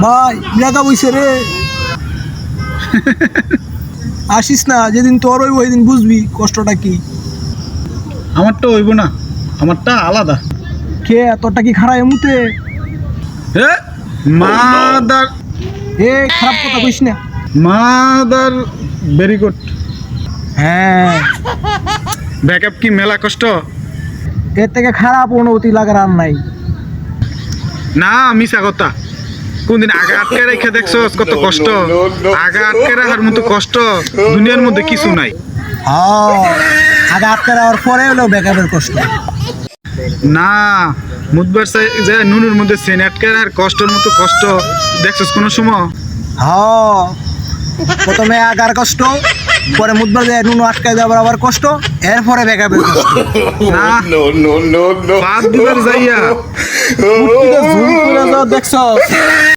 ভাই জায়গা বইছে রে। আসিস না, যেদিন তোর হইব ওই দিন বুঝবি কষ্টটা কি। আমারটা হইব না, আমারটা আলাদা। কে তোরটা কি খারাপ এমুতে? মাদার এ খারাপ কথা কইস না। Mother very good. হ্যাঁ, ব্যাকআপ কি মেলা কষ্ট? এর থেকে খারাপ অনুভূতি লাগার আর নাই। না মিছা কথা। কোনদিন আগা আটকে রেখে দেখছো কত কষ্ট? আগা আটকে রাখার মতো কষ্ট দুনিয়ার মধ্যে কিছু নাই। হ্যাঁ, আগে আটকে দেওয়ার পরে হলো ব্যাকআপের কষ্ট। না, মুদবার যে নুনের মধ্যে চেন আটকে রাখার কষ্টের মতো কষ্ট দেখছস কোনো সময়? হ্যাঁ, প্রথমে আগার কষ্ট, পরে মুদবার যায় নুন আটকায় দেওয়ার আবার কষ্ট, এরপরে ব্যাকআপের কষ্ট। না বাদ দিবার যাইয়া ঝুল করে যাওয়া দেখছ।